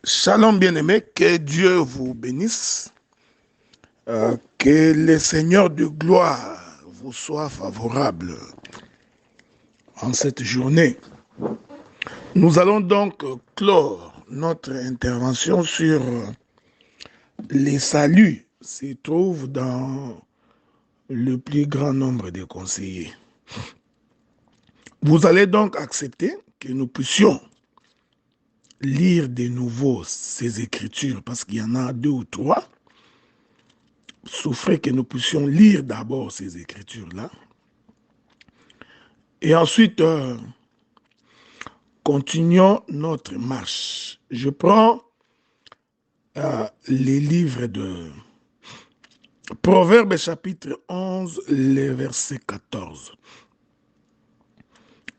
Shalom bien-aimés, que Dieu vous bénisse, que le Seigneur de gloire vous soit favorable en cette journée. Nous allons donc clore notre intervention sur les saluts se trouvent dans le plus grand nombre de conseillers. Vous allez donc accepter que nous puissions lire de nouveau ces écritures parce qu'il y en a 2 ou 3. Souffrez que nous puissions lire d'abord ces écritures-là. Et ensuite, continuons notre marche. Je prends les livres de Proverbes chapitre 11, le verset 14.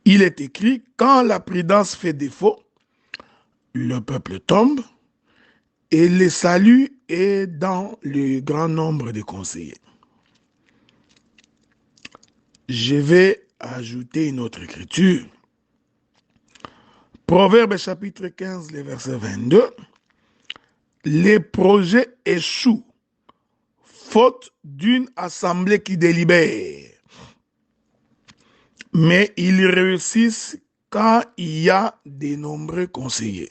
Il est écrit, quand la prudence fait défaut, le peuple tombe et le salut est dans le grand nombre de conseillers. Je vais ajouter une autre écriture. Proverbes chapitre 15, le verset 22. Les projets échouent, faute d'une assemblée qui délibère. Mais ils réussissent quand il y a de nombreux conseillers.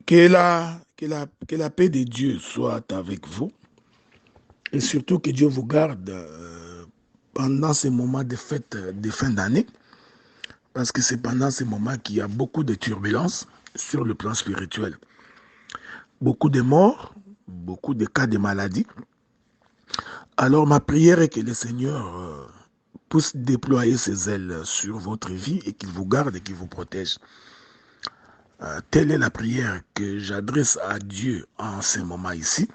Que la paix de Dieu soit avec vous. Et surtout que Dieu vous garde pendant ces moments de fête de fin d'année. Parce que c'est pendant ces moments qu'il y a beaucoup de turbulences sur le plan spirituel. Beaucoup de morts, beaucoup de cas de maladie. Alors ma prière est que le Seigneur puisse déployer ses ailes sur votre vie et qu'il vous garde et qu'il vous protège. Telle est la prière que j'adresse à Dieu en ce moment ici.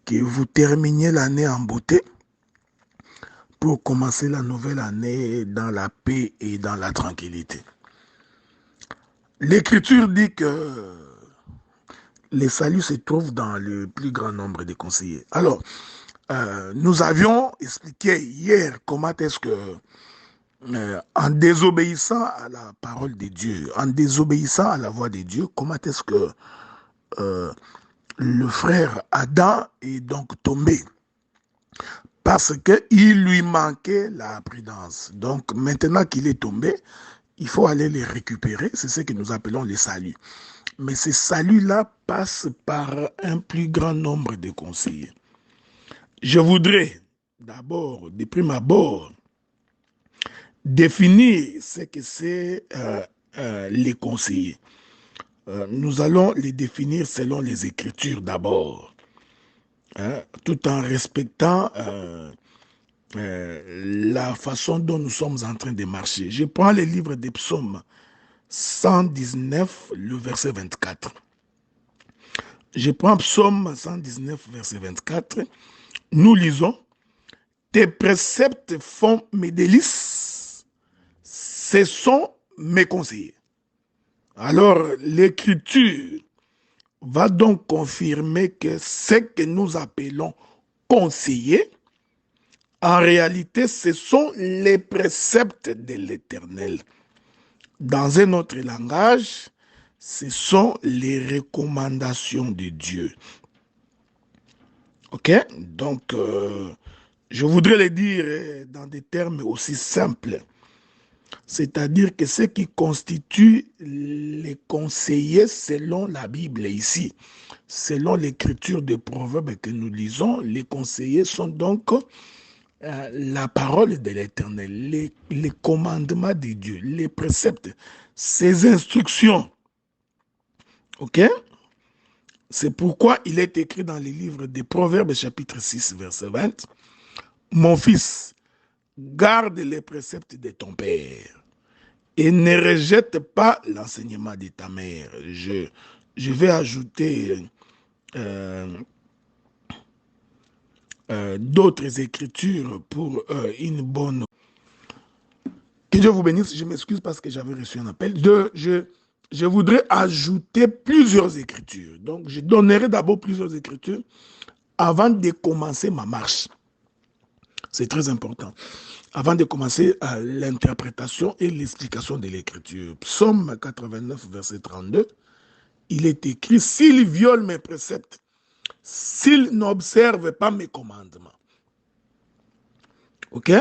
Que vous terminiez l'année en beauté pour commencer la nouvelle année dans la paix et dans la tranquillité. L'Écriture dit que les saluts se trouvent dans le plus grand nombre de conseillers. Alors, nous avions expliqué hier comment est-ce que, en désobéissant à la parole de Dieu, en désobéissant à la voix de Dieu, comment est-ce que le frère Adam est donc tombé? Parce qu'il lui manquait la prudence. Donc, maintenant qu'il est tombé, il faut aller les récupérer. C'est ce que nous appelons les saluts. Mais ces saluts-là passent par un plus grand nombre de conseillers. Je voudrais d'abord, de prime abord, définir ce que c'est les conseillers. Nous allons les définir selon les Écritures d'abord, tout en respectant la façon dont nous sommes en train de marcher. Je prends le livre des psaumes 119, le verset 24. Je prends psaume 119, verset 24. Nous lisons, « Tes préceptes font mes délices, ce sont mes conseillers. » Alors, l'Écriture va donc confirmer que ce que nous appelons conseillers, en réalité, ce sont les préceptes de l'Éternel. Dans un autre langage, ce sont les recommandations de Dieu. Ok? Donc, je voudrais le dire dans des termes aussi simples. C'est-à-dire que ce qui constitue les conseillers selon la Bible ici, selon l'écriture des Proverbes que nous lisons, les conseillers sont donc la parole de l'Éternel, les commandements de Dieu, les préceptes, ses instructions. Ok? C'est pourquoi il est écrit dans les livres des Proverbes, chapitre 6, verset 20, « Mon fils, garde les préceptes de ton père et ne rejette pas l'enseignement de ta mère. » Je vais ajouter d'autres écritures pour une bonne... Que Dieu vous bénisse. Je m'excuse parce que j'avais reçu un appel. Je voudrais ajouter plusieurs écritures. Donc, je donnerai d'abord plusieurs écritures avant de commencer ma marche. C'est très important. Avant de commencer l'interprétation et l'explication de l'écriture. Psaume 89, verset 32. il est écrit, s'ils violent mes préceptes, s'ils n'observent pas mes commandements. Ok?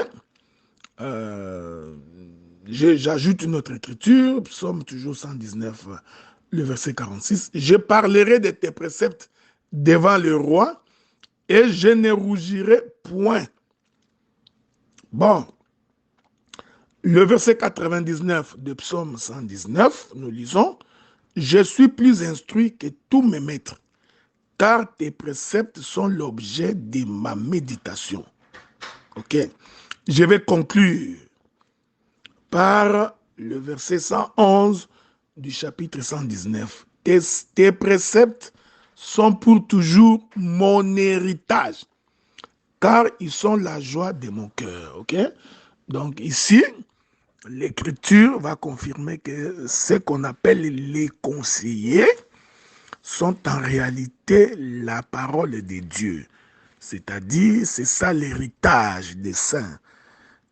J'ajoute une autre écriture, psaume toujours 119, le verset 46. Je parlerai de tes préceptes devant le roi et je ne rougirai point. Bon, le verset 99 de psaume 119, nous lisons, je suis plus instruit que tous mes maîtres, car tes préceptes sont l'objet de ma méditation. Ok, je vais conclure par le verset 111 du chapitre 119. Tes préceptes sont pour toujours mon héritage, car ils sont la joie de mon cœur. Ok? Donc ici, l'Écriture va confirmer que ce qu'on appelle les conseillers sont en réalité la parole de Dieu. C'est-à-dire, c'est ça l'héritage des saints.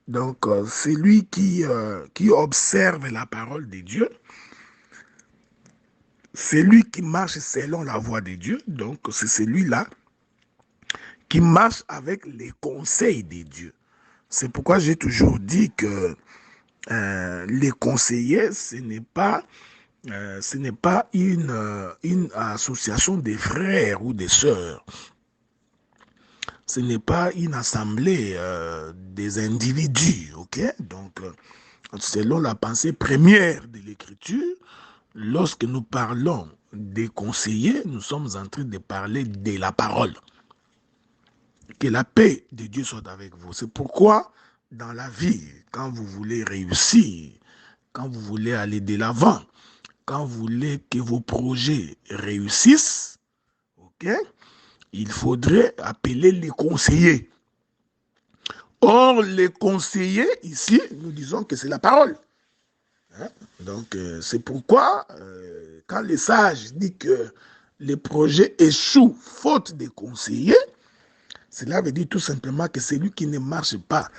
Donc, c'est lui qui observe la parole de Dieu. C'est lui qui marche selon la voie de Dieu. Donc, c'est celui-là qui marche avec les conseils de Dieu. C'est pourquoi j'ai toujours dit que les conseillers, ce n'est pas une association des frères ou des sœurs. Ce n'est pas une assemblée des individus, ok? Donc, selon la pensée première de l'Écriture, lorsque nous parlons des conseillers, nous sommes en train de parler de la parole. Que la paix de Dieu soit avec vous. C'est pourquoi, dans la vie, quand vous voulez réussir, quand vous voulez aller de l'avant, quand vous voulez que vos projets réussissent, ok, il faudrait appeler les conseillers. Or, les conseillers, ici, nous disons que c'est la parole. Hein? Donc, c'est pourquoi, quand les sages disent que les projets échouent faute de conseillers, cela veut dire tout simplement que celui qui ne marche pas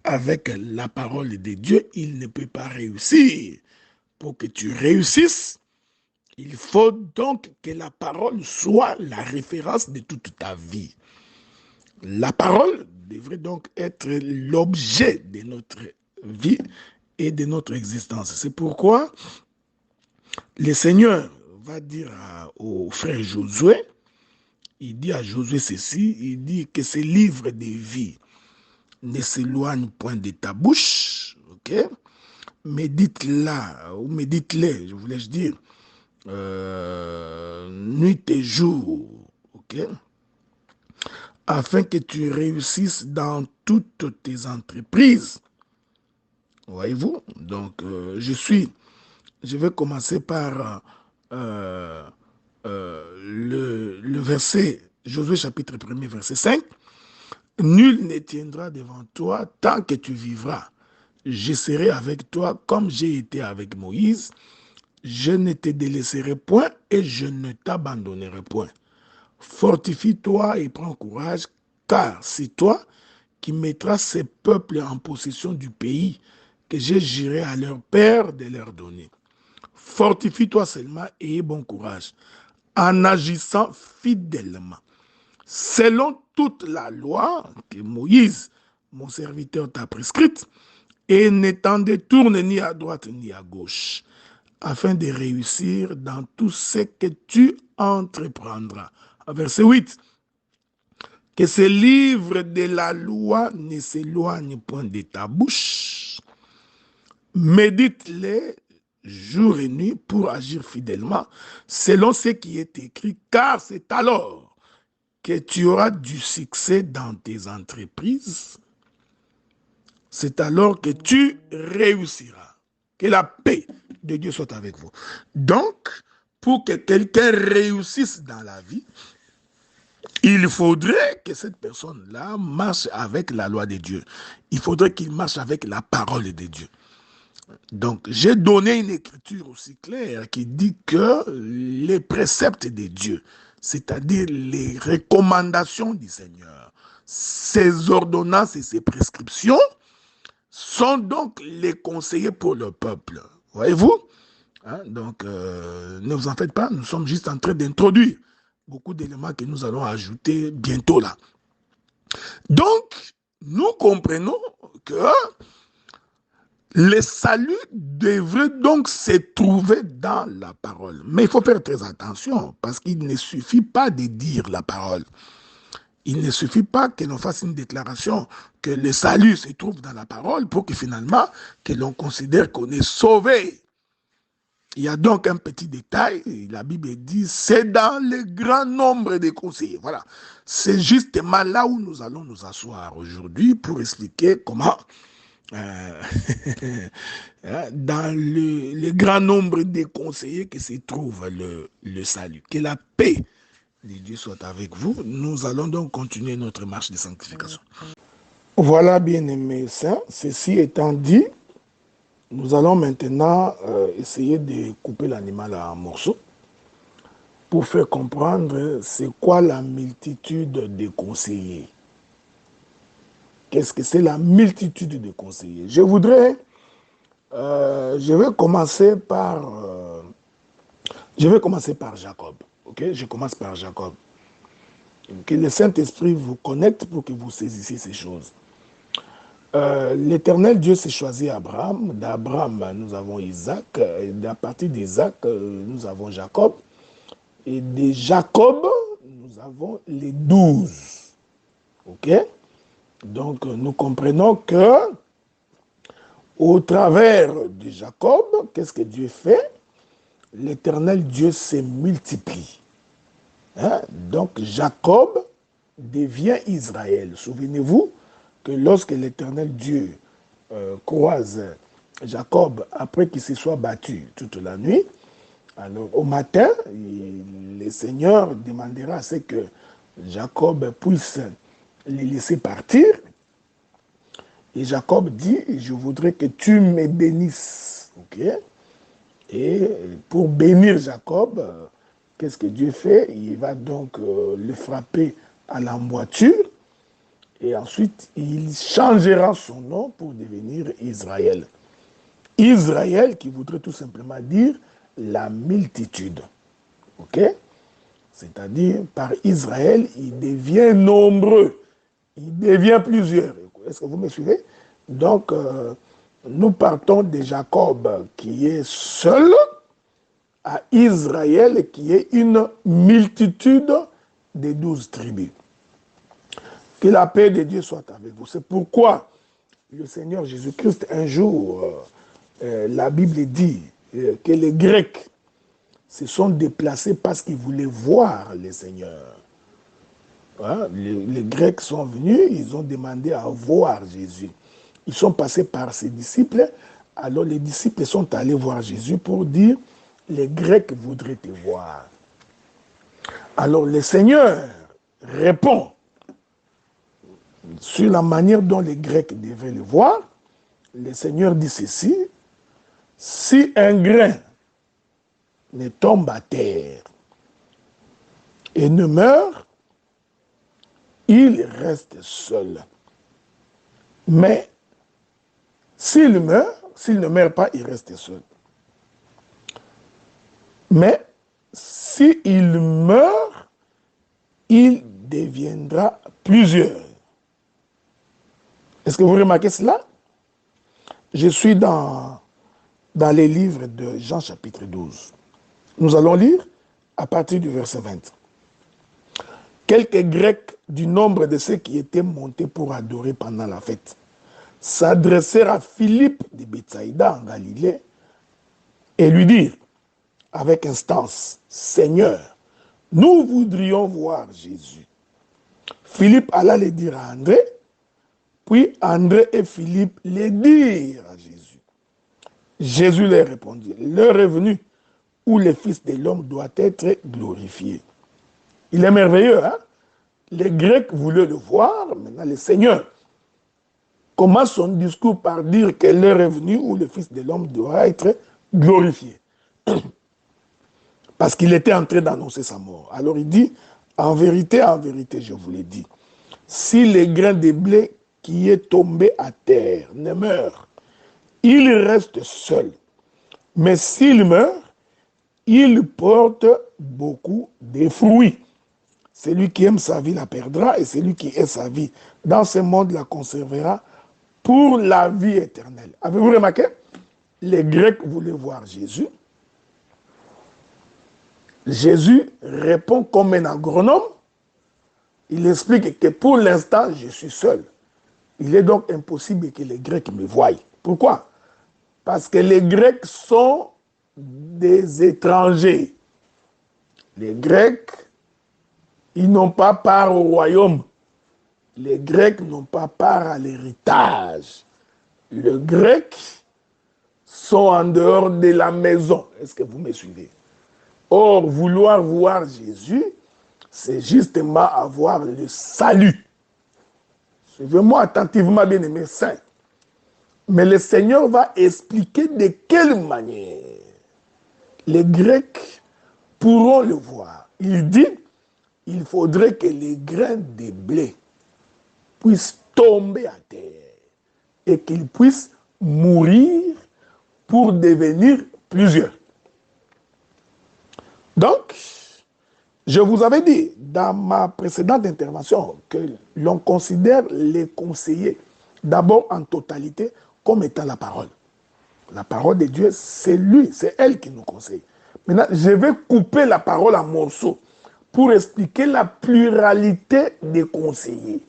avec la parole de Dieu, il ne peut pas réussir. Pour que tu réussisses, il faut donc que la parole soit la référence de toute ta vie. La parole devrait donc être l'objet de notre vie et de notre existence. C'est pourquoi le Seigneur va dire au frère Josué, il dit à Josué ceci, il dit que ce livre de vie ne s'éloigne point de ta bouche, ok? Médite-la, ou médite-les, je voulais dire, nuit et jour, ok? Afin que tu réussisses dans toutes tes entreprises. Voyez-vous? Donc, je vais commencer par le verset, Josué chapitre 1er, verset 5. Nul ne tiendra devant toi tant que tu vivras. Je serai avec toi comme j'ai été avec Moïse. Je ne te délaisserai point et je ne t'abandonnerai point. Fortifie-toi et prends courage, car c'est toi qui mettras ces peuples en possession du pays que je jurerai à leur père de leur donner. Fortifie-toi seulement et aie bon courage, en agissant fidèlement, selon toute la loi que Moïse, mon serviteur, t'a prescrite, et ne t'en détourne ni à droite ni à gauche, afin de réussir dans tout ce que tu entreprendras. Verset 8. Que ce livre de la loi ne s'éloigne point de ta bouche. Médite-les jour et nuit pour agir fidèlement selon ce qui est écrit, car c'est alors que tu auras du succès dans tes entreprises. C'est alors que tu réussiras. Que la paix de Dieu soit avec vous. Donc, pour que quelqu'un réussisse dans la vie, il faudrait que cette personne-là marche avec la loi de Dieu. Il faudrait qu'il marche avec la parole de Dieu. Donc, j'ai donné une écriture aussi claire qui dit que les préceptes de Dieu, c'est-à-dire les recommandations du Seigneur, ses ordonnances et ses prescriptions, sont donc les conseillers pour le peuple. Voyez-vous? Hein? Donc, ne vous en faites pas, nous sommes juste en train d'introduire beaucoup d'éléments que nous allons ajouter bientôt là. Donc, nous comprenons que le salut devrait donc se trouver dans la parole. Mais il faut faire très attention, parce qu'il ne suffit pas de dire la parole. Il ne suffit pas que l'on fasse une déclaration que le salut se trouve dans la parole pour que finalement, que l'on considère qu'on est sauvé. Il y a donc un petit détail, la Bible dit, c'est dans le grand nombre des conseillers. Voilà, c'est justement là où nous allons nous asseoir aujourd'hui pour expliquer comment, dans le grand nombre des conseillers que se trouve le salut. Que la paix de Dieu soit avec vous. Nous allons donc continuer notre marche de sanctification. Voilà, bien-aimés saints, ceci étant dit, nous allons maintenant essayer de couper l'animal en morceaux pour faire comprendre c'est quoi la multitude de conseillers. Qu'est-ce que c'est la multitude de conseillers? Je vais commencer par Jacob. Ok, je commence par Jacob. Que le Saint-Esprit vous connecte pour que vous saisissiez ces choses. L'Éternel Dieu s'est choisi Abraham. D'Abraham, nous avons Isaac. Et à partir d'Isaac, nous avons Jacob. Et de Jacob, nous avons les 12. OK? Donc, nous comprenons que au travers de Jacob, qu'est-ce que Dieu fait? L'Éternel Dieu se multiplie. Hein? Donc, Jacob devient Israël. Souvenez-vous que lorsque l'Éternel Dieu croise Jacob après qu'il se soit battu toute la nuit, alors au matin, le Seigneur demandera à ce que Jacob puisse les laisser partir. Et Jacob dit, je voudrais que tu me bénisses. Okay? Et pour bénir Jacob, qu'est-ce que Dieu fait? Il va donc le frapper à l'emboîture. Et ensuite, il changera son nom pour devenir Israël. Israël qui voudrait tout simplement dire la multitude. OK? C'est-à-dire, par Israël, il devient nombreux. Il devient plusieurs. Est-ce que vous me suivez? Donc, nous partons de Jacob qui est seul à Israël qui est une multitude de 12 tribus. Que la paix de Dieu soit avec vous. C'est pourquoi le Seigneur Jésus-Christ, un jour, la Bible dit que les Grecs se sont déplacés parce qu'ils voulaient voir le Seigneur. Hein? Les Grecs sont venus, ils ont demandé à voir Jésus. Ils sont passés par ses disciples. Alors les disciples sont allés voir Jésus pour dire, les Grecs voudraient te voir. Alors le Seigneur répond sur la manière dont les Grecs devaient le voir. Le Seigneur dit ceci, si un grain ne tombe à terre et ne meurt, il reste seul. Mais s'il ne meurt pas, il reste seul. Mais s'il meurt, il deviendra plusieurs. Est-ce que vous remarquez cela? Je suis dans les livres de Jean chapitre 12. Nous allons lire à partir du verset 20. Quelques Grecs du nombre de ceux qui étaient montés pour adorer pendant la fête s'adressèrent à Philippe de Bethsaïda en Galilée et lui dirent avec instance, Seigneur, nous voudrions voir Jésus. Philippe alla le dire à André, puis André et Philippe le dirent à Jésus. Jésus leur répondit, l'heure est venue où le Fils de l'homme doit être glorifié. Il est merveilleux, hein? Les Grecs voulaient le voir, maintenant le Seigneur commence son discours par dire que l'heure est venue où le Fils de l'homme doit être glorifié. Parce qu'il était en train d'annoncer sa mort. Alors il dit, en vérité, je vous l'ai dit, si le grain de blé qui est tombé à terre ne meurt, il reste seul. Mais s'il meurt, il porte beaucoup de fruits. Celui qui aime sa vie la perdra, et celui qui hait sa vie dans ce monde la conservera pour la vie éternelle. Avez-vous remarqué? Les Grecs voulaient voir Jésus. Jésus répond comme un agronome. Il explique que pour l'instant, je suis seul. Il est donc impossible que les Grecs me voient. Pourquoi? Parce que les Grecs sont des étrangers. Les Grecs, ils n'ont pas part au royaume. Les Grecs n'ont pas part à l'héritage. Les Grecs sont en dehors de la maison. Est-ce que vous me suivez? Or, vouloir voir Jésus, c'est justement avoir le salut. Suivez-moi attentivement, bien-aimés saints. Mais le Seigneur va expliquer de quelle manière les Grecs pourront le voir. Il dit, il faudrait que les grains de blé puissent tomber à terre et qu'ils puissent mourir pour devenir plusieurs. Donc, je vous avais dit dans ma précédente intervention que l'on considère les conseillers d'abord en totalité comme étant la parole. La parole de Dieu, c'est lui, c'est elle qui nous conseille. Maintenant, je vais couper la parole en morceaux pour expliquer la pluralité des conseillers.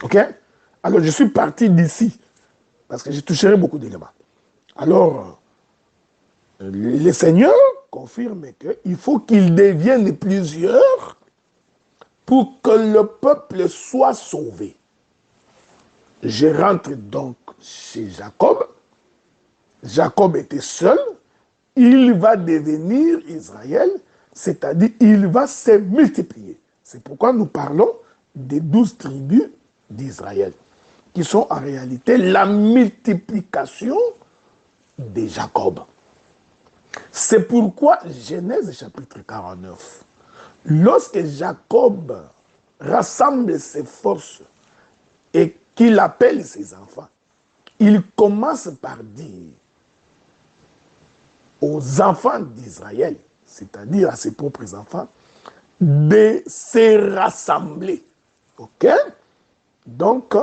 Ok? Alors, je suis parti d'ici parce que je toucherai beaucoup d'éléments. Alors, le Seigneur confirme qu'il faut qu'ils deviennent plusieurs pour que le peuple soit sauvé. Je rentre donc chez Jacob. Jacob était seul. Il va devenir Israël, c'est-à-dire il va se multiplier. C'est pourquoi nous parlons des 12 tribus d'Israël, qui sont en réalité la multiplication de Jacob. C'est pourquoi Genèse chapitre 49, lorsque Jacob rassemble ses forces et qu'il appelle ses enfants, il commence par dire aux enfants d'Israël, c'est-à-dire à ses propres enfants, de se rassembler. Ok? Donc,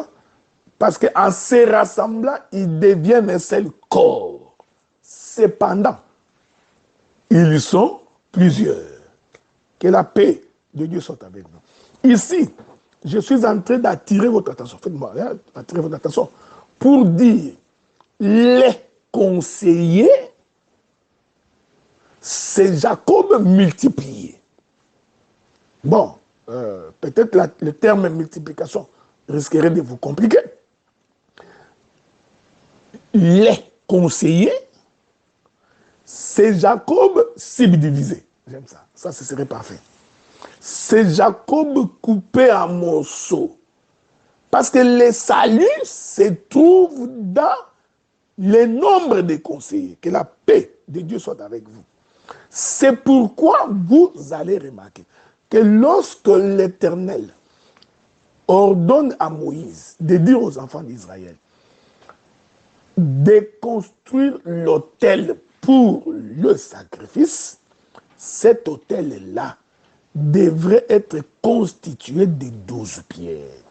parce qu'en se rassemblant, ils deviennent un seul corps. Cependant, ils sont plusieurs. Que la paix de Dieu soit avec nous. Ici, je suis en train d'attirer votre attention. Faites-moi attirer votre attention pour dire les conseillers, c'est Jacob multiplié. Bon, peut-être le terme multiplication risquerait de vous compliquer. Les conseillers, c'est Jacob subdivisé. J'aime ça. Ça, ce serait parfait. C'est Jacob coupé en morceaux. Parce que le salut se trouve dans le nombre des conseillers. Que la paix de Dieu soit avec vous. C'est pourquoi vous allez remarquer que lorsque l'Éternel ordonne à Moïse de dire aux enfants d'Israël de construire l'autel pour le sacrifice, cet autel-là devrait être constitué de 12 pierres.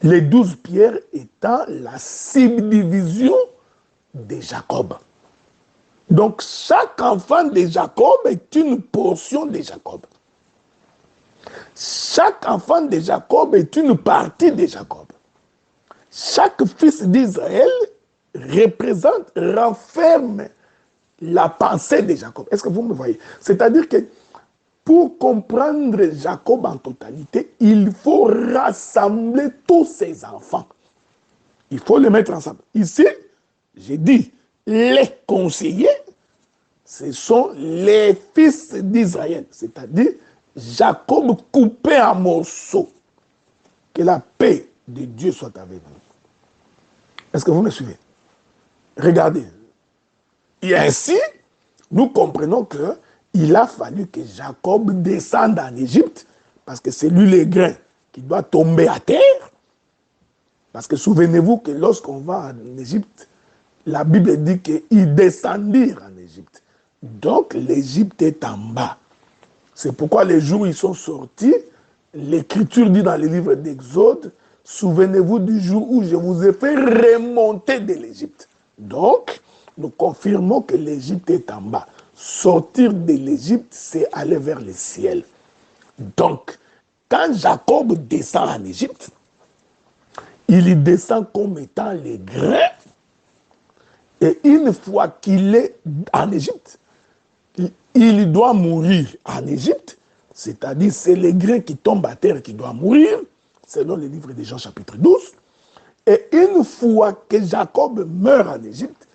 Les 12 pierres étant la subdivision de Jacob. Donc, chaque enfant de Jacob est une portion de Jacob. Chaque enfant de Jacob est une partie de Jacob. Chaque fils d'Israël représente, renferme la pensée de Jacob. Est-ce que vous me voyez? C'est-à-dire que pour comprendre Jacob en totalité, il faut rassembler tous ses enfants. Il faut les mettre ensemble. Ici, j'ai dit, les conseillers, ce sont les fils d'Israël, c'est-à-dire Jacob coupé en morceaux. Que la paix de Dieu soit avec vous. Est-ce que vous me suivez? Regardez. Et ainsi, nous comprenons qu'il a fallu que Jacob descende en Égypte, parce que c'est lui le grain qui doit tomber à terre. Parce que souvenez-vous que lorsqu'on va en Égypte, la Bible dit qu'ils descendirent en Égypte. Donc l'Égypte est en bas. C'est pourquoi les jours où ils sont sortis, l'Écriture dit dans le livre d'Exode, souvenez-vous du jour où je vous ai fait remonter de l'Égypte. Donc, nous confirmons que l'Égypte est en bas. Sortir de l'Égypte, c'est aller vers le ciel. Donc, quand Jacob descend en Égypte, il y descend comme étant les grains. Et une fois qu'il est en Égypte, il doit mourir en Égypte. C'est-à-dire, c'est les grains qui tombent à terre qui doivent mourir, selon le livre de Jean chapitre 12. Et une fois que Jacob meurt en Égypte,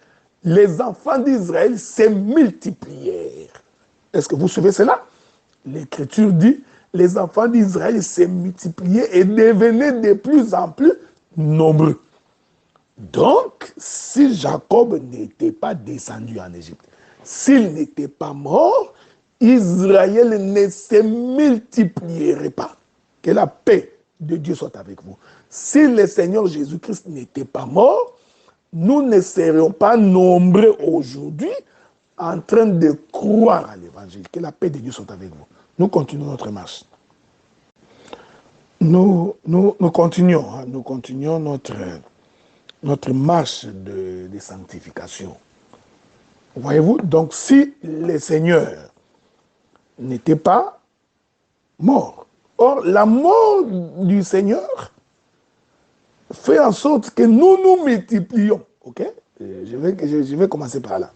les enfants d'Israël se multiplièrent. Est-ce que vous suivez cela? L'Écriture dit, les enfants d'Israël se multipliaient et devenaient de plus en plus nombreux. Donc, si Jacob n'était pas descendu en Égypte, s'il n'était pas mort, Israël ne se multiplierait pas. Que la paix de Dieu soit avec vous. Si le Seigneur Jésus-Christ n'était pas mort, nous ne serions pas nombreux aujourd'hui en train de croire à l'évangile. Que la paix de Dieu soit avec vous. Nous continuons notre marche. Nous continuons notre marche de sanctification. Voyez-vous, donc si le Seigneur n'était pas mort, or la mort du Seigneur fait en sorte que nous nous multiplions. Ok? Je vais commencer par là.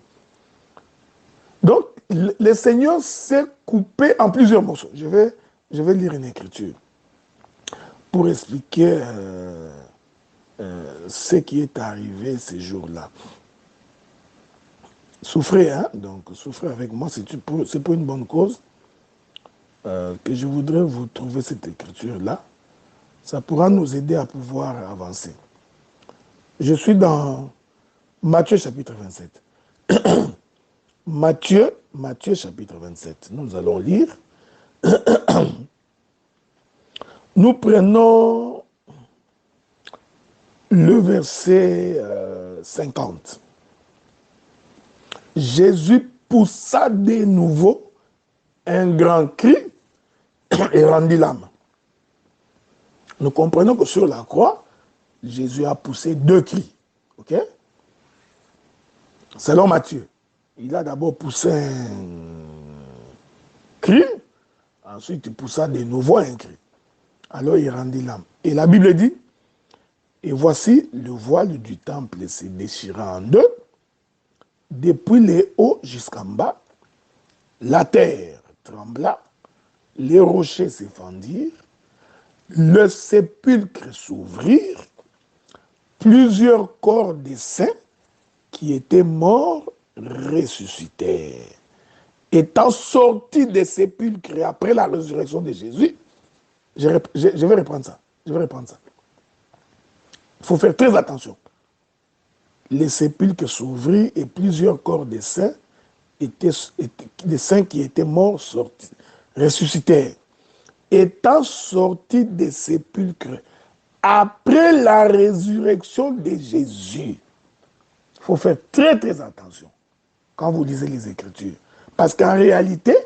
Donc, le Seigneur s'est coupé en plusieurs morceaux. Je vais lire une écriture pour expliquer ce qui est arrivé ces jours-là. Souffrez, hein? Donc souffrez avec moi, c'est pour une bonne cause que je voudrais vous trouver cette écriture-là. Ça pourra nous aider à pouvoir avancer. Je suis dans Matthieu chapitre 27. Matthieu chapitre 27. Nous allons lire. Nous prenons le verset 50. Jésus poussa de nouveau un grand cri et rendit l'âme. Nous comprenons que sur la croix, Jésus a poussé 2 cris. Ok? Selon Matthieu, il a d'abord poussé un cri, ensuite il poussa de nouveau un cri. Alors il rendit l'âme. Et la Bible dit, et voici le voile du temple se déchira en deux, depuis les hauts jusqu'en bas, la terre trembla, les rochers se fendirent, le sépulcre s'ouvrit, plusieurs corps des saints qui étaient morts ressuscitèrent. Étant sortis des sépulcres après la résurrection de Jésus, je vais reprendre ça. Il faut faire très attention. Les sépulcres s'ouvrirent et plusieurs corps des saints qui étaient morts ressuscitèrent. Étant sortis des sépulcres après la résurrection de Jésus. Il faut faire très très attention quand vous lisez les Écritures. Parce qu'en réalité,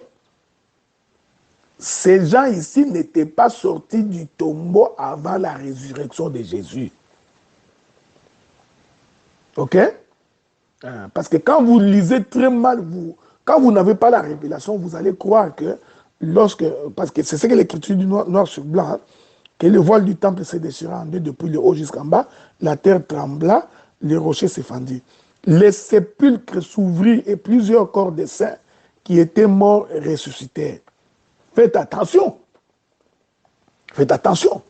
ces gens ici n'étaient pas sortis du tombeau avant la résurrection de Jésus. Ok? Parce que quand vous lisez très mal, quand vous n'avez pas la révélation, vous allez croire que parce que c'est ce que l'Écriture dit noir sur blanc, hein, que le voile du temple se déchira en deux depuis le haut jusqu'en bas, la terre trembla, les rochers se fendirent. Les sépulcres s'ouvrirent et plusieurs corps des saints qui étaient morts ressuscitèrent. Faites attention. Faites attention.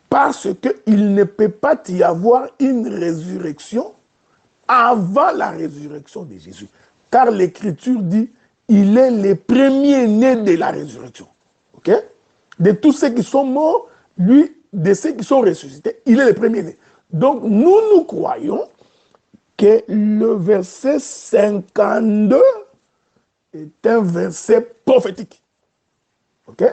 Parce qu'il ne peut pas y avoir une résurrection avant la résurrection de Jésus. Car l'Écriture dit, il est le premier-né de la résurrection. Ok? De tous ceux qui sont morts, lui, de ceux qui sont ressuscités, il est le premier-né. Donc, nous croyons que le verset 52 est un verset prophétique. Ok?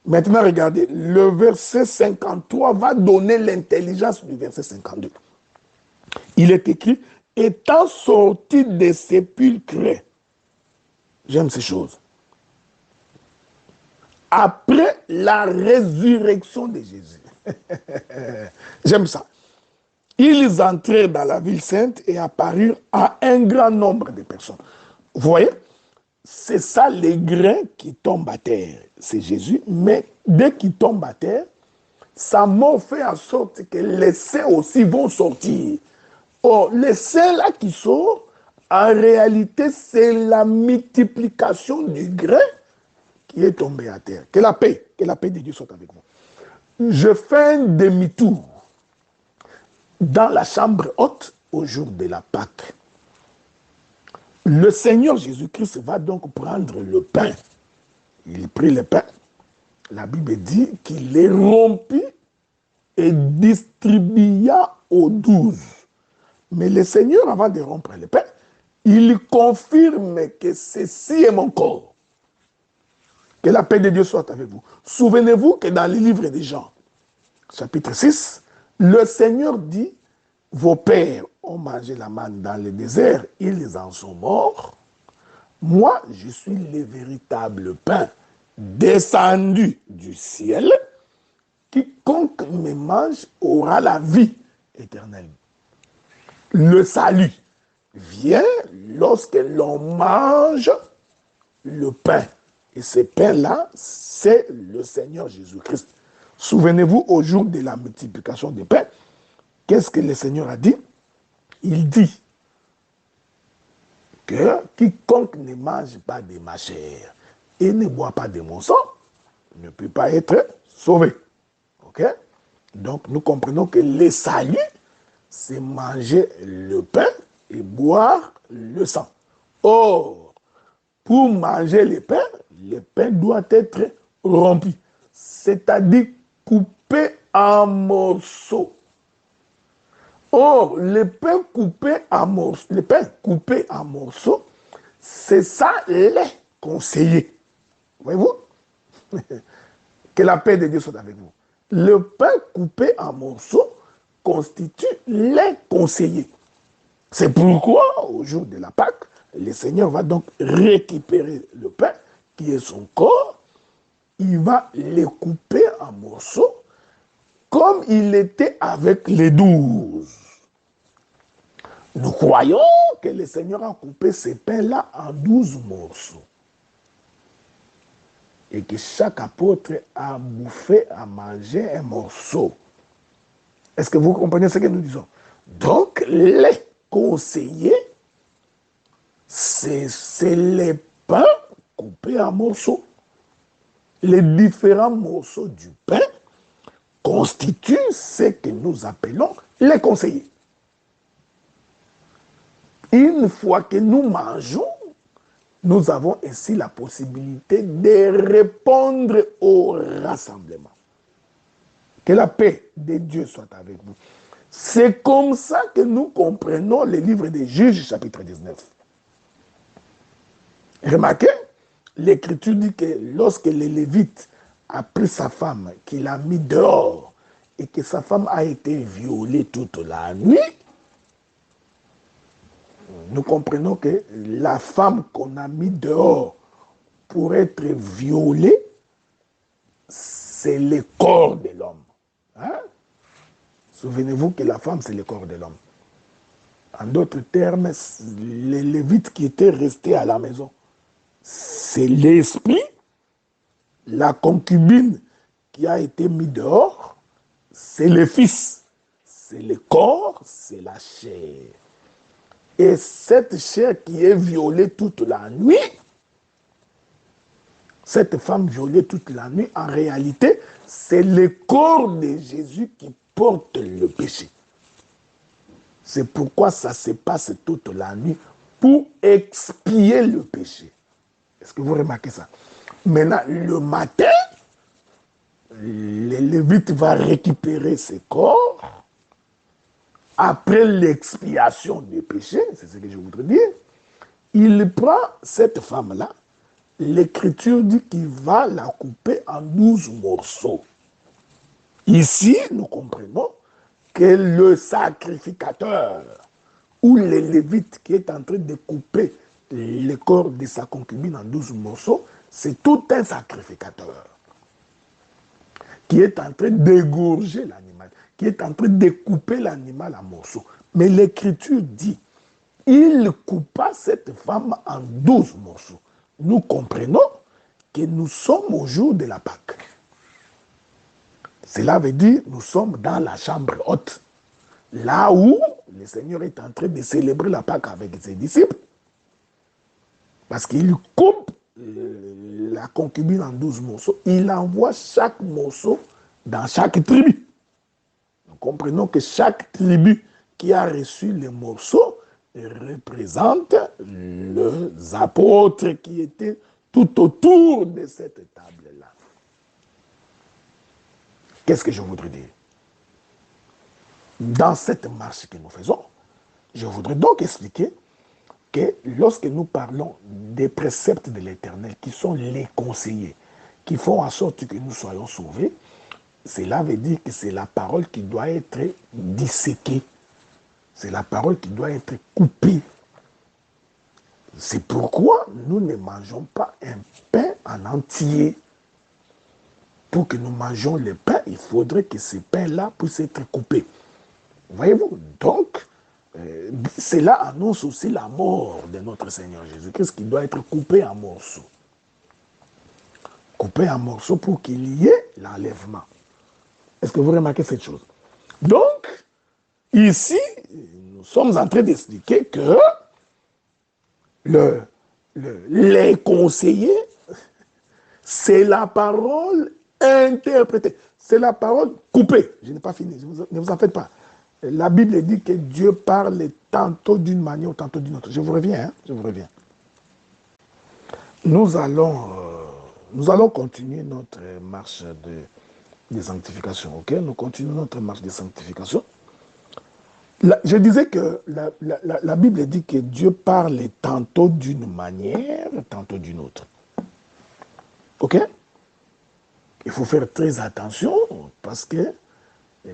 Maintenant, regardez, le verset 53 va donner l'intelligence du verset 52. il est écrit, étant sorti des sépulcres. J'aime ces choses. Après la résurrection de Jésus. J'aime ça. Ils entrèrent dans la ville sainte et apparurent à un grand nombre de personnes. Vous voyez, c'est ça les grains qui tombent à terre. C'est Jésus, mais dès qu'ils tombent à terre, sa mort fait en sorte que les saints aussi vont sortir. Or, les saints là qui sortent, en réalité, c'est la multiplication du grain qui est tombé à terre. Que la paix de Dieu soit avec vous. Je fais un demi-tour dans la chambre haute au jour de la Pâque. Le Seigneur Jésus-Christ va donc prendre le pain. Il prit le pain. La Bible dit qu'il les rompit et distribua aux 12. Mais le Seigneur, avant de rompre le pain, il confirme que ceci est mon corps. Que la paix de Dieu soit avec vous. Souvenez-vous que dans le livre de Jean, chapitre 6, le Seigneur dit, vos pères ont mangé la manne dans le désert, ils en sont morts. Moi, je suis le véritable pain descendu du ciel. Quiconque me mange aura la vie éternelle. Le salut vient lorsque l'on mange le pain. Et ce pain-là, c'est le Seigneur Jésus-Christ. Souvenez-vous, au jour de la multiplication des pains, qu'est-ce que le Seigneur a dit? Il dit que quiconque ne mange pas de ma chair et ne boit pas de mon sang ne peut pas être sauvé. Ok? Donc nous comprenons que le salut, c'est manger le pain et boire le sang. Or, pour manger le pain doit être rompu, c'est-à-dire coupé en morceaux. Or, le pain coupé en morceaux, c'est ça les conseillers. Voyez-vous? Que la paix de Dieu soit avec vous. Le pain coupé en morceaux constitue les conseillers. C'est pourquoi, au jour de la Pâque, le Seigneur va donc récupérer le pain, qui est son corps. Il va le couper en morceaux, comme il était avec les 12. Nous croyons que le Seigneur a coupé ces pains-là en 12 morceaux. Et que chaque apôtre a bouffé, a mangé un morceau. Est-ce que vous comprenez ce que nous disons? Donc, les conseillers, c'est les pains coupés en morceaux. Les différents morceaux du pain constituent ce que nous appelons les conseillers. Une fois que nous mangeons, nous avons ainsi la possibilité de répondre au rassemblement. Que la paix de Dieu soit avec vous. C'est comme ça que nous comprenons le livre des Juges, chapitre 19. Remarquez, l'Écriture dit que lorsque le Lévite a pris sa femme, qu'il a mis dehors, et que sa femme a été violée toute la nuit, nous comprenons que la femme qu'on a mis dehors pour être violée, c'est le corps de l'homme. Hein? Souvenez-vous que la femme, c'est le corps de l'homme. En d'autres termes, les Lévites qui étaient restés à la maison, c'est l'esprit, la concubine qui a été mise dehors, c'est le fils, c'est le corps, c'est la chair. Et cette chair qui est violée toute la nuit, cette femme violée toute la nuit, en réalité, c'est le corps de Jésus qui porte le péché. C'est pourquoi ça se passe toute la nuit, pour expier le péché. Est-ce que vous remarquez ça? Maintenant, le matin, le Lévite va récupérer ses corps. Après l'expiation du péché, c'est ce que je voudrais dire, il prend cette femme-là, l'Écriture dit qu'il va la couper en 12 morceaux. Ici, nous comprenons que le sacrificateur ou le Lévite qui est en train de couper le corps de sa concubine en 12 morceaux, c'est tout un sacrificateur qui est en train d'égorger l'animal, qui est en train de couper l'animal en morceaux. Mais l'Écriture dit, il coupa cette femme en 12 morceaux. Nous comprenons que nous sommes au jour de la Pâque. Cela veut dire que nous sommes dans la chambre haute, là où le Seigneur est en train de célébrer la Pâque avec ses disciples. Parce qu'il coupe la concubine en 12 morceaux. Il envoie chaque morceau dans chaque tribu. Nous comprenons que chaque tribu qui a reçu les morceaux représente les apôtres qui étaient tout autour de cette table-là. Qu'est-ce que je voudrais dire? Dans cette marche que nous faisons, je voudrais donc expliquer que lorsque nous parlons des préceptes de l'Éternel, qui sont les conseillers, qui font en sorte que nous soyons sauvés, cela veut dire que c'est la parole qui doit être disséquée. C'est la parole qui doit être coupée. C'est pourquoi nous ne mangeons pas un pain en entier. Pour que nous mangions le pain, il faudrait que ce pain-là puisse être coupé. Voyez-vous? Donc, cela annonce aussi la mort de notre Seigneur Jésus-Christ qui doit être coupé en morceaux. Coupé en morceaux pour qu'il y ait l'enlèvement. Est-ce que vous remarquez cette chose? Donc, ici, nous sommes en train d'expliquer que les conseillers, c'est la parole interprétée. C'est la parole coupée. Je n'ai pas fini, ne vous en faites pas. La Bible dit que Dieu parle tantôt d'une manière, tantôt d'une autre. Je vous reviens, hein? Je vous reviens. Nous allons continuer notre marche de sanctification, ok? Nous continuons notre marche de sanctification. Je disais que la Bible dit que Dieu parle tantôt d'une manière, tantôt d'une autre. Ok? Il faut faire très attention parce que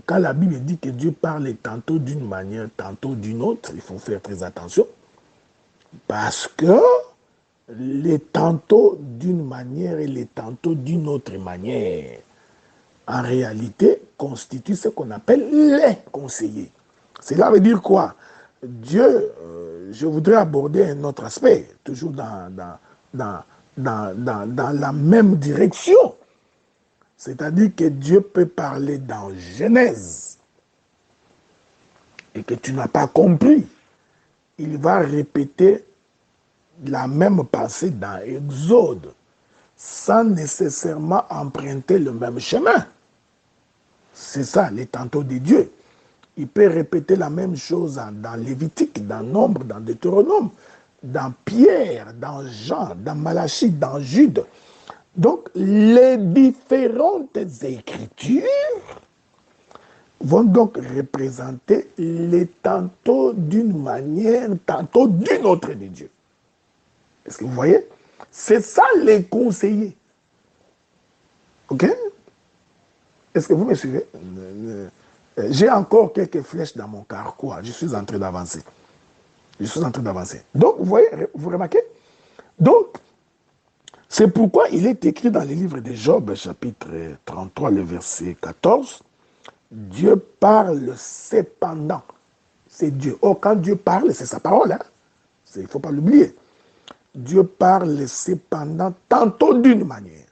quand la Bible dit que Dieu parle tantôt d'une manière, tantôt d'une autre, il faut faire très attention parce que les tantôt d'une manière et les tantôt d'une autre manière, en réalité, constituent ce qu'on appelle les conseillers. Cela veut dire quoi? Dieu, je voudrais aborder un autre aspect, toujours dans la même direction. C'est-à-dire que Dieu peut parler dans Genèse et que tu n'as pas compris. Il va répéter la même pensée dans Exode sans nécessairement emprunter le même chemin. C'est ça, les tantôt de Dieu. Il peut répéter la même chose dans Lévitique, dans Nombre, dans Deutéronome, dans Pierre, dans Jean, dans Malachie, dans Jude. Donc, les différentes écritures vont donc représenter les tantôt d'une manière, tantôt d'une autre de Dieu. Est-ce que vous voyez? C'est ça les conseillers. Ok? Est-ce que vous me suivez? J'ai encore quelques flèches dans mon carquois. Je suis en train d'avancer. Je suis en train d'avancer. Donc, vous voyez, vous remarquez? Donc, c'est pourquoi il est écrit dans le livre de Job, chapitre 33, le verset 14, Dieu parle cependant. C'est Dieu. Or, quand Dieu parle, c'est sa parole. Hein? Il ne faut pas l'oublier. Dieu parle cependant tantôt d'une manière.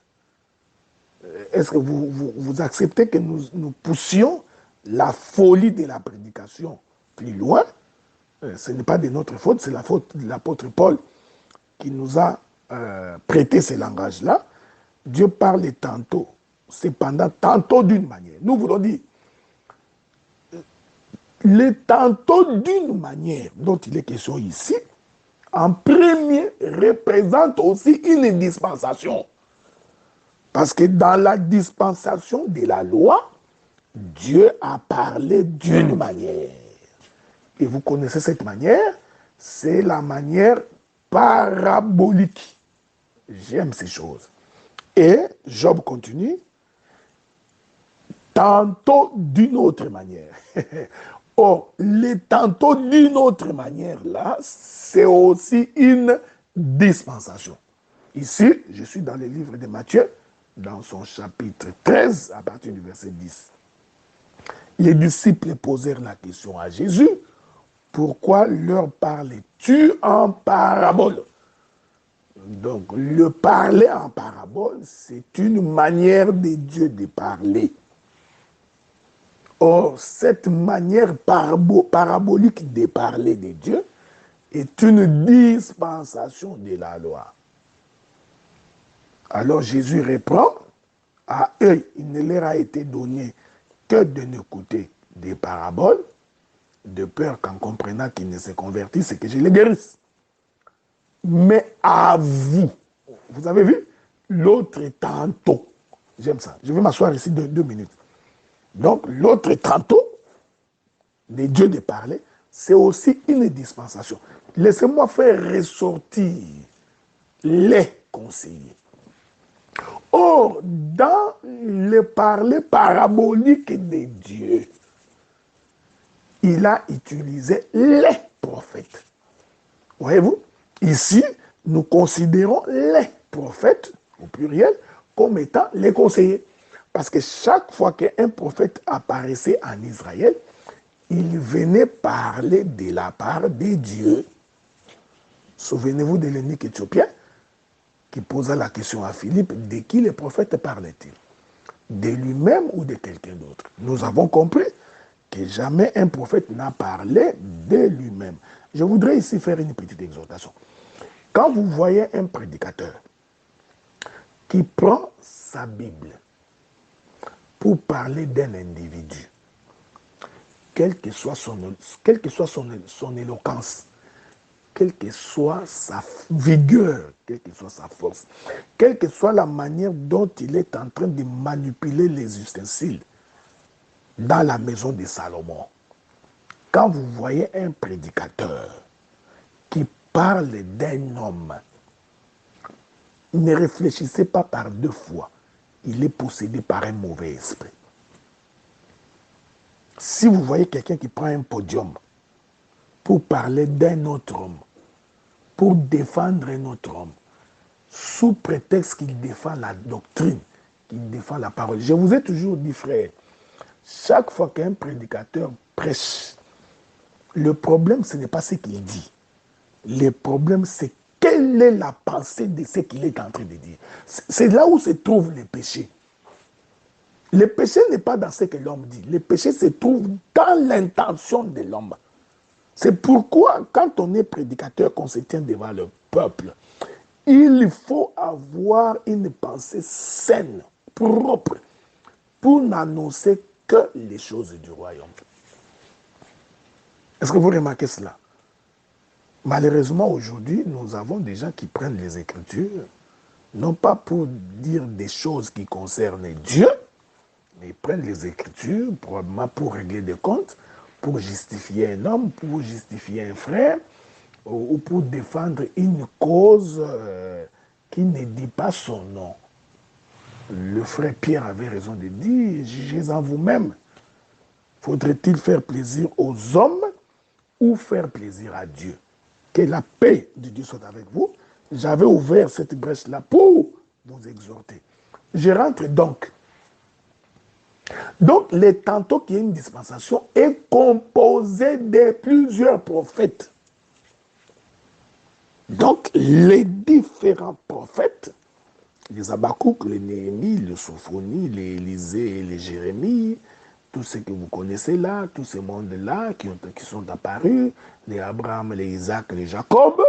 Est-ce que vous acceptez que nous poussions la folie de la prédication plus loin? Ce n'est pas de notre faute, c'est la faute de l'apôtre Paul qui nous a prêté ce langage-là. Dieu parle tantôt, cependant tantôt d'une manière. Nous voulons dire, le tantôt d'une manière dont il est question ici, en premier, représente aussi une dispensation. Parce que dans la dispensation de la loi, Dieu a parlé d'une manière. Et vous connaissez cette manière, c'est la manière parabolique. J'aime ces choses. Et Job continue, tantôt d'une autre manière. Or, les tantôt d'une autre manière, là, c'est aussi une dispensation. Ici, je suis dans le livre de Matthieu, dans son chapitre 13, à partir du verset 10. Les disciples posèrent la question à Jésus, pourquoi leur parlais-tu en parabole? Donc, le parler en parabole, c'est une manière de Dieu de parler. Or, cette manière parabolique de parler de Dieu est une dispensation de la loi. Alors Jésus répond, à eux, il ne leur a été donné que de n'écouter des paraboles, de peur qu'en comprenant qu'ils ne se convertissent, que je les guérisse. Mais à vous, vous avez vu, l'autre tantôt, j'aime ça, je vais m'asseoir ici 2 minutes. Donc l'autre tantôt, de Dieu de parler, c'est aussi une dispensation. Laissez-moi faire ressortir les conseillers. Or, dans le parler parabolique de Dieu, il a utilisé les prophètes. Voyez-vous, ici, nous considérons les prophètes, au pluriel, comme étant les conseillers. Parce que chaque fois qu'un prophète apparaissait en Israël, il venait parler de la part de Dieu. Souvenez-vous de l'eunuque éthiopien qui posa la question à Philippe, de qui le prophète parlait-il? De lui-même ou de quelqu'un d'autre? Nous avons compris que jamais un prophète n'a parlé de lui-même. Je voudrais ici faire une petite exhortation. Quand vous voyez un prédicateur qui prend sa Bible pour parler d'un individu, quelle que soit son éloquence, quelle que soit sa vigueur, quelle que soit sa force, quelle que soit la manière dont il est en train de manipuler les ustensiles dans la maison de Salomon, quand vous voyez un prédicateur qui parle d'un homme, ne réfléchissez pas par 2 fois, il est possédé par un mauvais esprit. Si vous voyez quelqu'un qui prend un podium pour parler d'un autre homme, pour défendre un autre homme, sous prétexte qu'il défend la doctrine, qu'il défend la parole. Je vous ai toujours dit, frère, chaque fois qu'un prédicateur prêche, le problème, ce n'est pas ce qu'il dit. Le problème, c'est quelle est la pensée de ce qu'il est en train de dire. C'est là où se trouve le péché. Le péché n'est pas dans ce que l'homme dit. Le péché se trouve dans l'intention de l'homme. C'est pourquoi, quand on est prédicateur, qu'on se tient devant le peuple, il faut avoir une pensée saine, propre, pour n'annoncer que les choses du royaume. Est-ce que vous remarquez cela? Malheureusement, aujourd'hui, nous avons des gens qui prennent les Écritures, non pas pour dire des choses qui concernent Dieu, mais ils prennent les Écritures probablement pour régler des comptes, pour justifier un homme, pour justifier un frère, ou pour défendre une cause qui ne dit pas son nom. Le frère Pierre avait raison de dire, jugez en vous-même. Faudrait-il faire plaisir aux hommes ou faire plaisir à Dieu? Que la paix de Dieu soit avec vous. J'avais ouvert cette brèche-là pour vous exhorter. Je rentre donc. Donc, les tantôt qu'il y a une dispensation est composé de plusieurs prophètes. Donc, les différents prophètes, les Habakkuk, les Néhémie, les Sophonie, les Élisée et les Jérémie, tous ceux que vous connaissez là, tous ces mondes-là qui sont apparus, les Abraham, les Isaac, les Jacob,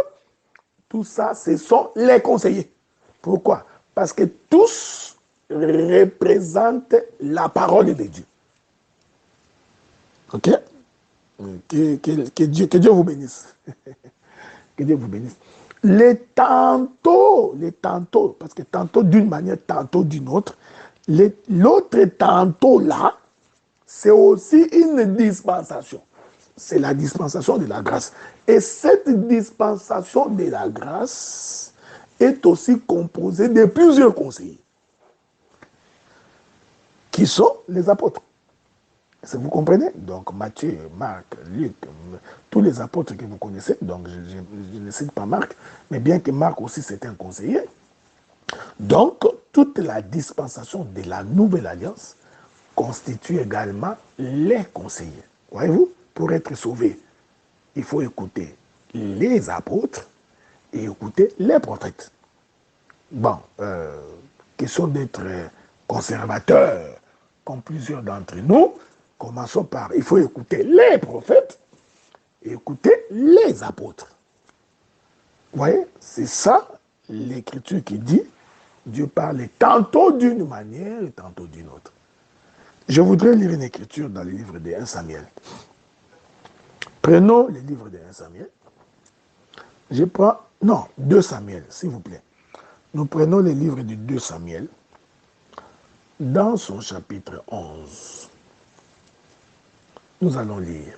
tout ça, ce sont les conseillers. Pourquoi? Parce que tous représentent la parole de Dieu. Ok? Que Dieu vous bénisse. Que Dieu vous bénisse. Les tantôt, parce que tantôt d'une manière, tantôt d'une autre, l'autre tantôt là, c'est aussi une dispensation. C'est la dispensation de la grâce. Et cette dispensation de la grâce est aussi composée de plusieurs conseillers, qui sont les apôtres. Vous comprenez? Donc Matthieu, Marc, Luc, tous les apôtres que vous connaissez, donc je ne cite pas Marc, mais bien que Marc aussi c'était un conseiller. Donc toute la dispensation de la nouvelle alliance constitue également les conseillers. Voyez-vous? Pour être sauvé, il faut écouter les apôtres et écouter les prophètes. Bon, question d'être conservateur, comme plusieurs d'entre nous, commençons par, il faut écouter les prophètes et écouter les apôtres. Vous voyez, c'est ça l'écriture qui dit, Dieu parle tantôt d'une manière et tantôt d'une autre. Je voudrais lire une écriture dans le livre de 1 Samuel. Prenons le livre de 1 Samuel. Je prends, non, 2 Samuel, s'il vous plaît. Nous prenons le livre de 2 Samuel dans son chapitre 11. Nous allons lire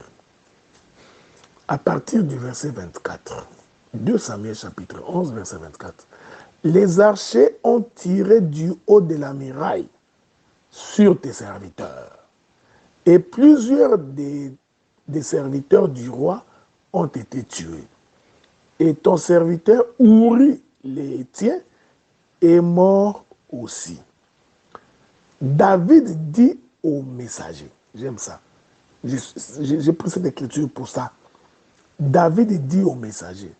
à partir du verset 24. 2 Samuel chapitre 11, verset 24. Les archers ont tiré du haut de la muraille sur tes serviteurs. Et plusieurs des serviteurs du roi ont été tués. Et ton serviteur Uri, les Hétiens, est mort aussi. David dit au messager, j'aime ça, j'ai pris cette écriture pour ça. David dit au messager,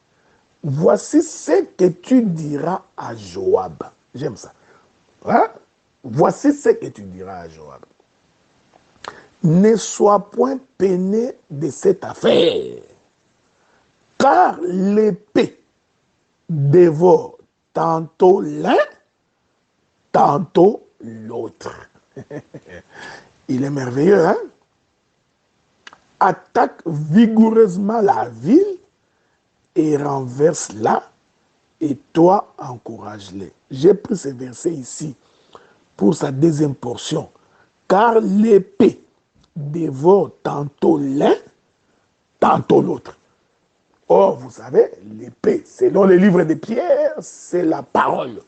voici ce que tu diras à Joab. J'aime ça. Hein? Voici ce que tu diras à Joab. Ne sois point peiné de cette affaire, car l'épée dévore tantôt l'un, tantôt l'autre. Il est merveilleux, hein? Attaque vigoureusement la ville et renverse-la, et toi encourage-les. J'ai pris ce verset ici pour sa deuxième portion, car l'épée dévore tantôt l'un, tantôt l'autre. Or, vous savez, l'épée, selon le livre de Pierre, c'est la parole.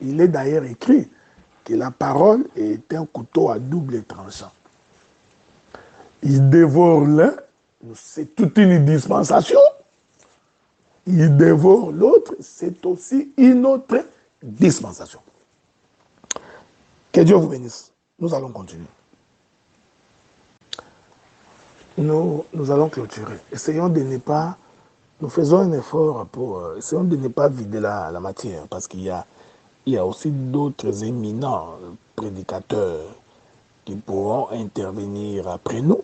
Il est d'ailleurs écrit que la parole est un couteau à double tranchant. Il dévore l'un, c'est toute une dispensation. Il dévore l'autre, c'est aussi une autre dispensation. Que Dieu vous bénisse. Nous allons continuer. Nous allons clôturer. Essayons de ne pas... Nous faisons un effort pour... essayons de ne pas vider la matière, parce qu'il y a aussi d'autres éminents prédicateurs qui pourront intervenir après nous.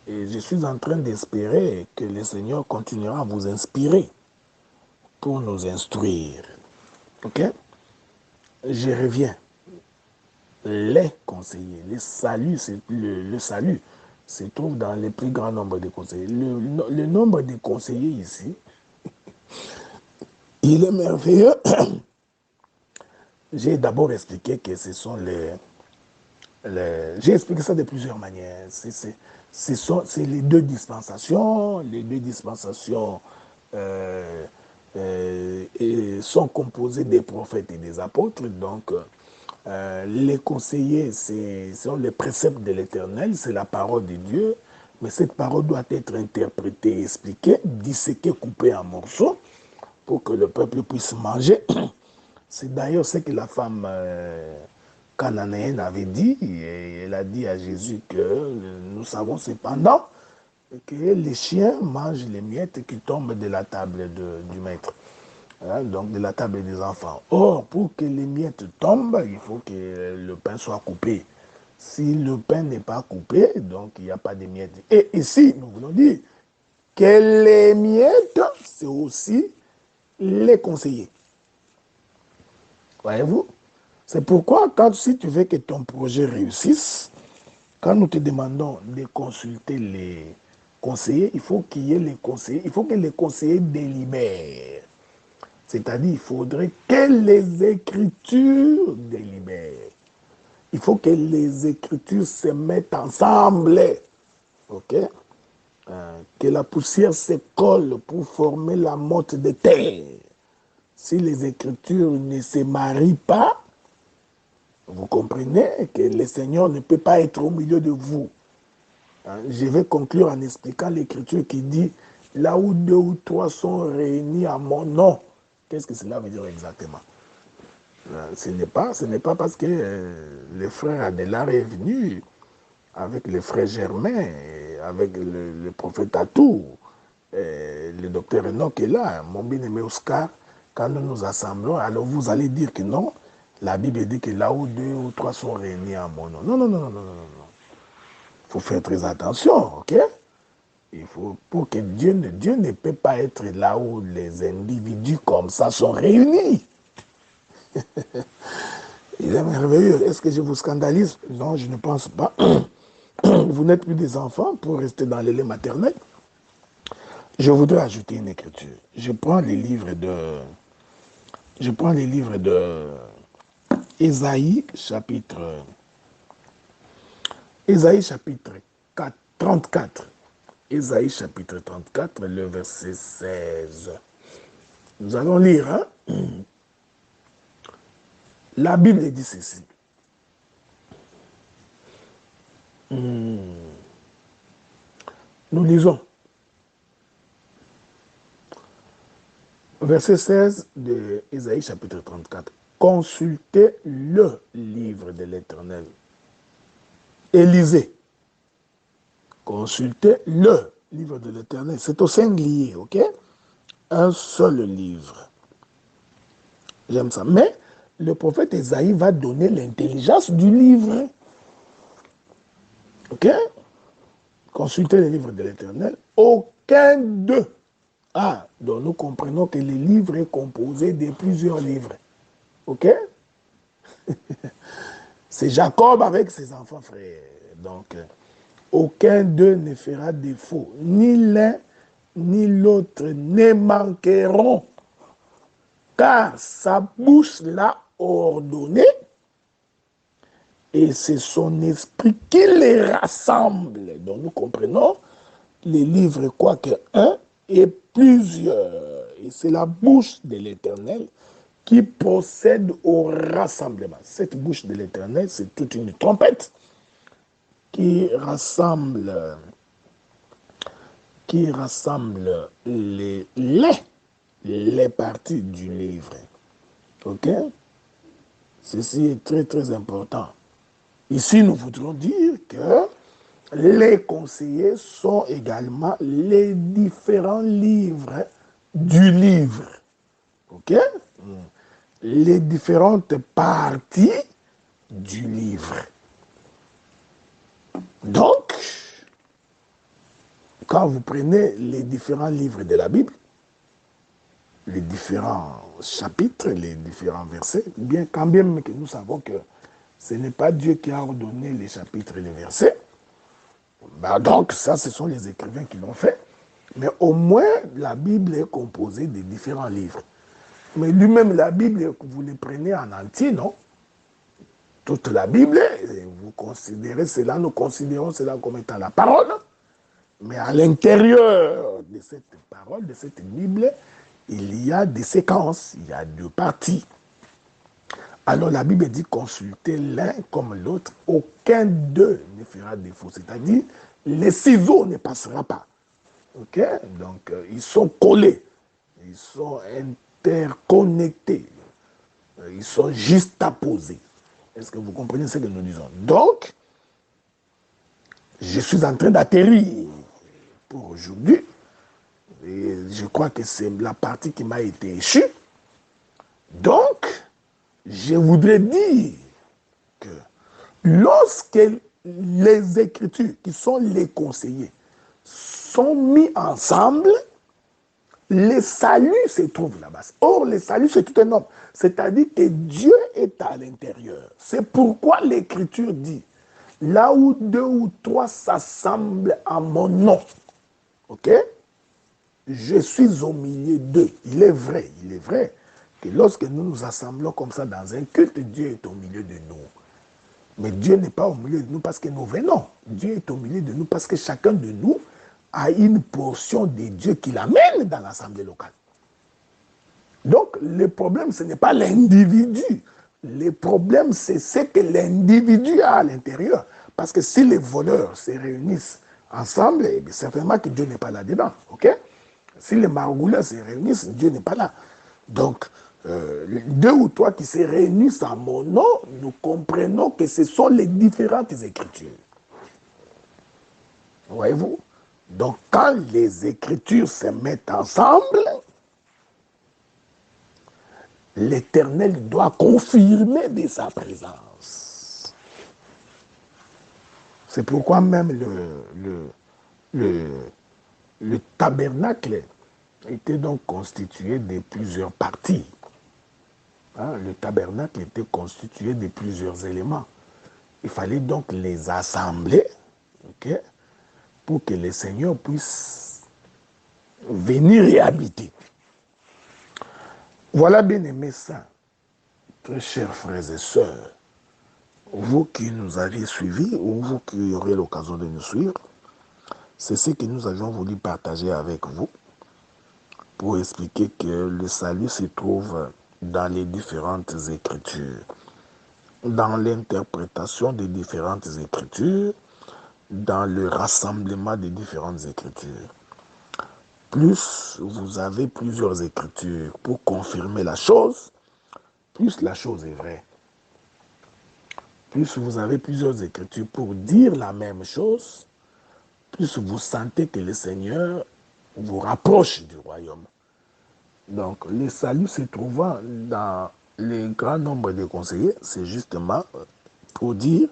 Et je suis en train d'espérer que le Seigneur continuera à vous inspirer pour nous instruire. Ok? Je reviens. Les conseillers, le salut se trouve dans le plus grand nombre de conseillers. Le nombre de conseillers ici, il est merveilleux. J'ai d'abord expliqué que ce sont j'ai expliqué ça de plusieurs manières. C'est les deux dispensations. Les deux dispensations sont composées des prophètes et des apôtres. Donc, les conseillers, ce sont les préceptes de l'Éternel, c'est la parole de Dieu. Mais cette parole doit être interprétée, expliquée, disséquée, coupée en morceaux pour que le peuple puisse manger. C'est d'ailleurs ce que la femme cananéenne avait dit. Et elle a dit à Jésus que nous savons cependant que les chiens mangent les miettes qui tombent de la table du maître, hein, donc de la table des enfants. Or, pour que les miettes tombent, il faut que le pain soit coupé. Si le pain n'est pas coupé, donc il n'y a pas de miettes. Et ici, nous voulons dire que les miettes, c'est aussi les conseillers. Voyez-vous? C'est pourquoi, si tu veux que ton projet réussisse, quand nous te demandons de consulter les conseillers, il faut qu'il y ait les conseillers, il faut que les conseillers délibèrent. C'est-à-dire, il faudrait que les Écritures délibèrent. Il faut que les Écritures se mettent ensemble. Ok? Que la poussière se colle pour former la motte de terre. Si les Écritures ne se marient pas, Vous comprenez que le Seigneur ne peut pas être au milieu de vous. Je vais conclure en expliquant l'écriture qui dit « Là où 2 ou 3 sont réunis à mon nom ». Qu'est-ce que cela veut dire exactement? Ce n'est pas parce que le frère Adelar est venu avec le frère Germain, avec le prophète Atou, le docteur Enoch est là, mon bien-aimé Oscar. Quand nous nous assemblons, alors vous allez dire que non, la Bible dit que là où 2 ou 3 sont réunis à mon nom. Non, non, non, non, non, non, non. Il faut faire très attention, ok? Il faut, pour que Dieu ne peut pas être là où les individus comme ça sont réunis. Il est merveilleux. Est-ce que je vous scandalise? Non, je ne pense pas. Vous n'êtes plus des enfants pour rester dans les laits maternels. Je voudrais ajouter une écriture. Je prends les livres de Ésaïe chapitre 4, 34. Ésaïe chapitre 34, le verset 16. Nous allons lire, hein? La Bible dit ceci. Nous lisons. Verset 16 de Ésaïe chapitre 34. Consultez le livre de l'Éternel. Et lisez. Consultez le livre de l'Éternel. C'est au singulier, ok? Un seul livre. J'aime ça. Mais le prophète Ésaïe va donner l'intelligence du livre. Ok? Consultez le livre de l'Éternel. Aucun d'eux. Ah, donc nous comprenons que le livre est composé de plusieurs livres. Ok? C'est Jacob avec ses enfants frères. Donc, aucun d'eux ne fera défaut. Ni l'un ni l'autre ne manqueront. Car sa bouche l'a ordonné et c'est son esprit qui les rassemble. Donc nous comprenons les livres, quoique un et plusieurs. Et c'est la bouche de l'Éternel qui procède au rassemblement. Cette bouche de l'Éternel, c'est toute une trompette qui rassemble les parties du livre. Ok? Ceci est très très important. Ici, nous voudrons dire que les conseillers sont également les différents livres du livre. Ok? Les différentes parties du livre. Donc, quand vous prenez les différents livres de la Bible, les différents chapitres, les différents versets, bien quand même que nous savons que ce n'est pas Dieu qui a ordonné les chapitres et les versets, donc ça, ce sont les écrivains qui l'ont fait, mais au moins la Bible est composée de différents livres. Mais lui-même, la Bible, vous les prenez en entier, non? Toute la Bible, vous considérez cela, nous considérons cela comme étant la parole, mais à l'intérieur de cette parole, de cette Bible, il y a des séquences, il y a 2 parties. Alors la Bible dit consultez l'un comme l'autre, aucun d'eux ne fera défaut, c'est-à-dire les ciseaux ne passeront pas. Ok? Donc ils sont collés, ils sont interconnectés, ils sont juxtaposés. Est-ce que vous comprenez ce que nous disons? Donc, je suis en train d'atterrir pour aujourd'hui. Et je crois que c'est la partie qui m'a été échue. Donc, je voudrais dire que lorsque les Écritures, qui sont les conseillers, sont mis ensemble, le salut se trouve là-bas. Or, le salut, c'est tout un homme. C'est-à-dire que Dieu est à l'intérieur. C'est pourquoi l'Écriture dit, là où 2 ou 3 s'assemblent en mon nom, ok? Je suis au milieu d'eux. Il est vrai que lorsque nous nous assemblons comme ça dans un culte, Dieu est au milieu de nous. Mais Dieu n'est pas au milieu de nous parce que nous venons. Dieu est au milieu de nous parce que chacun de nous a une portion de Dieu qui l'amène dans l'assemblée locale. Donc, le problème, ce n'est pas l'individu. Le problème, c'est ce que l'individu a à l'intérieur. Parce que si les voleurs se réunissent ensemble, eh bien, certainement que Dieu n'est pas là-dedans. Ok? Si les margoulins se réunissent, Dieu n'est pas là. Donc, deux ou trois qui se réunissent en mon nom, nous comprenons que ce sont les différentes écritures. Voyez-vous? Donc, quand les écritures se mettent ensemble, l'Éternel doit confirmer de sa présence. C'est pourquoi même le tabernacle était donc constitué de plusieurs parties. Hein, le tabernacle était constitué de plusieurs éléments. Il fallait donc les assembler, okay, pour que le Seigneur puisse venir y habiter. Voilà, bien-aimés saints, très chers frères et sœurs, vous qui nous avez suivis ou vous qui aurez l'occasion de nous suivre, c'est ce que nous avions voulu partager avec vous pour expliquer que le salut se trouve dans les différentes écritures, dans l'interprétation des différentes écritures, dans le rassemblement des différentes écritures. Plus vous avez plusieurs écritures pour confirmer la chose, plus la chose est vraie. Plus vous avez plusieurs écritures pour dire la même chose, plus vous sentez que le Seigneur vous rapproche du royaume. Donc, le salut se trouvant dans le grand nombre de conseillers, c'est justement pour dire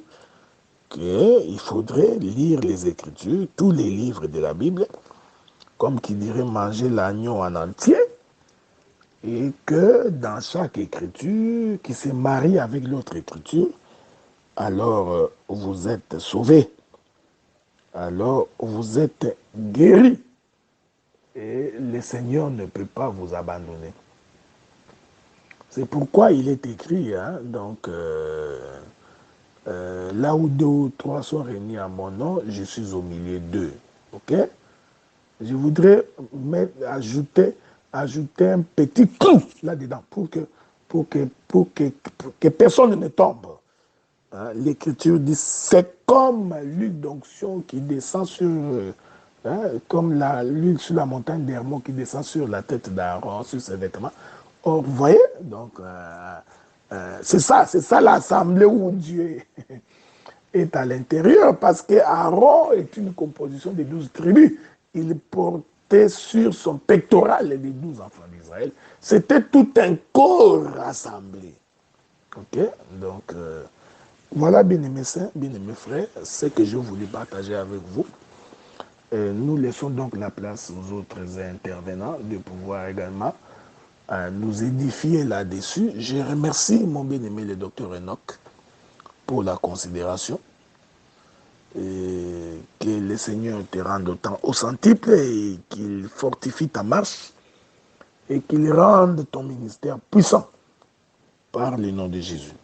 qu'il faudrait lire les Écritures, tous les livres de la Bible, comme qui dirait manger l'agneau en entier, et que dans chaque Écriture qui se marie avec l'autre Écriture, alors vous êtes sauvés, alors vous êtes guéris, et le Seigneur ne peut pas vous abandonner. C'est pourquoi il est écrit, hein, donc, là où 2 ou 3 sont réunis en mon nom, je suis au milieu d'eux. Ok? Je voudrais ajouter un petit clou là-dedans pour que personne ne tombe. Hein, l'Écriture dit, c'est comme l'huile d'onction qui descend sur, comme l'huile sur la montagne d'Hermon qui descend sur la tête d'Aaron, sur ses vêtements. Or, vous voyez, donc, c'est ça l'assemblée où Dieu est à l'intérieur, parce que Aaron est une composition des 12 tribus. Il portait sur son pectoral les 12 enfants d'Israël. C'était tout un corps rassemblé. Ok? Donc, voilà, bien-aimés saints, bien-aimés frères, ce que je voulais partager avec vous. Nous laissons donc la place aux autres intervenants de pouvoir également nous édifier là-dessus. Je remercie mon bien-aimé le docteur Enoch pour la considération. Et que le Seigneur te rende autant au centuple et qu'il fortifie ta marche et qu'il rende ton ministère puissant par le nom de Jésus.